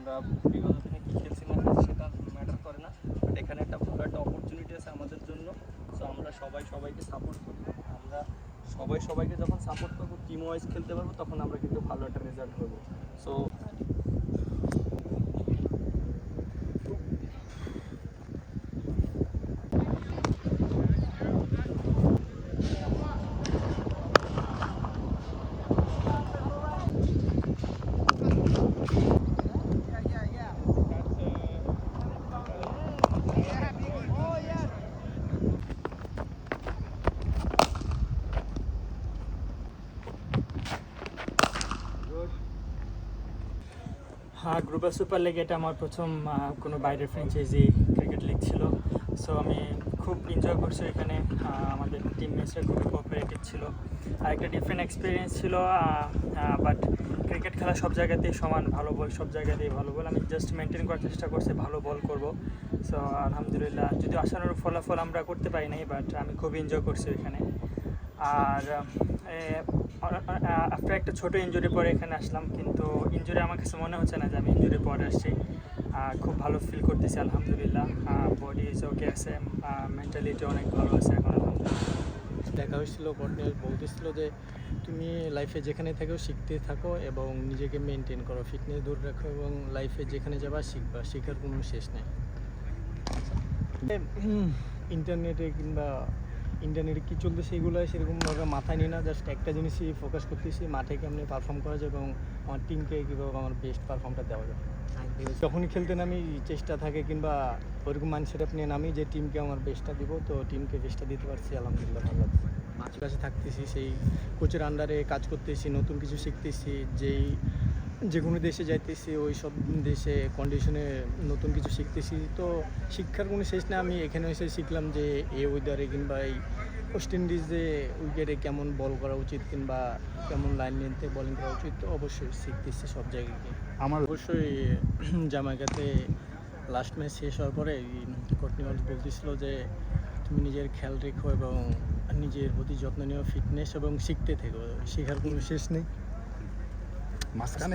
আমরা বিগত দিনে কী খেলছি না সেটা ম্যাটার করে না, বাট এখানে একটা ভালো একটা অপরচুনিটি আছে আমাদের জন্য। সো আমরা সবাইকে সাপোর্ট করব। আমরা সবাইকে যখন সাপোর্ট করবো, টিম ওয়াইজ খেলতে পারবো, তখন আমরা কিন্তু ভালো একটা রেজাল্ট করবো। সো হ্যাঁ, গ্লোবাল সুপার লিগ এটা আমার প্রথম কোনো বাইরের ফ্র্যাঞ্চাইজি ক্রিকেট লিগ ছিল। সো আমি খুব এনজয় করছি এখানে। আমাদের টিমমেটসরা খুবই কোঅপারেটিভ ছিল, আর একটা ডিফারেন্ট এক্সপিরিয়েন্স ছিল। বাট ক্রিকেট খেলা সব জায়গাতেই সমান, ভালো বল সব জায়গাতেই ভালো বল। আমি জাস্ট মেনটেন করার চেষ্টা করছি, ভালো বল করব। সো আলহামদুলিল্লাহ, যদি আশানুরূপ ফলাফল আমরা করতে পারি নাই, বাট আমি খুব এনজয় করছি এখানে। আর আফটার একটা ছোটো ইনজুরি পরে এখানে আসলাম, কিন্তু ইনজুরি আমার কাছে মনে হচ্ছে না যে আমি ইনজুরি পরে আসছি। খুব ভালো ফিল করতেছি আলহামদুলিল্লাহ। বডি ইজ ওকে আছে, মেন্টালিটি অনেক ভালো আছে এখন আলহামদুলিল্লাহ। দেখা হয়েছিল, কর্নেল বলতেছিল যে তুমি লাইফে যেখানে থাকো শিখতে থাকো এবং নিজেকে মেনটেন করো, ফিটনেস ধরে রাখো এবং লাইফে যেখানে যাবা শিখবা, শেখার কোনো শেষ নেই। ইন্টারনেটে কী চলতেছে এগুলো সেরকমভাবে মাথায় নিই না, জাস্ট একটা জিনিসই ফোকাস করতেছি, মাঠে কেমনি পারফর্ম করা যায় এবং আমার টিমকে কীভাবে আমার বেস্ট পারফর্মটা দেওয়া যায়। যখনই খেলতে নামি চেষ্টা থাকে কিংবা ওরকম মাইন্ডসেট নিয়ে নামি যে টিমকে আমার বেস্টটা দিব, তো টিমকে বেস্টটা দিতে পারছি আলহামদুলিল্লাহ। ভালো মাঝে কাছে থাকতেছি, সেই কোচের আন্ডারে কাজ করতেছি, নতুন কিছু শিখতেছি, যে কোনো দেশে যাইতেছি ওই সব দেশে কন্ডিশনে নতুন কিছু শিখতেছি। তো শিক্ষার কোনো শেষ না, আমি এখানে এসে শিখলাম যে এই ওয়েদারে কিংবা এই ওয়েস্ট ইন্ডিজে উইকেটে কেমন বল করা উচিত কিংবা কেমন লাইন নিতে বোলিং করা উচিত, তো অবশ্যই শিখতেছি সব জায়গায় গিয়ে। আমার অবশ্যই জামাইকাতে লাস্ট ম্যাচ শেষ হওয়ার পরে কর্নেল বলতেছিল যে তুমি নিজের খেয়াল রেখো এবং নিজের প্রতি যত্ন নিও, ফিটনেস এবং শিখতে থেকো, শেখার কোনো শেষ নেই। মাঝখানে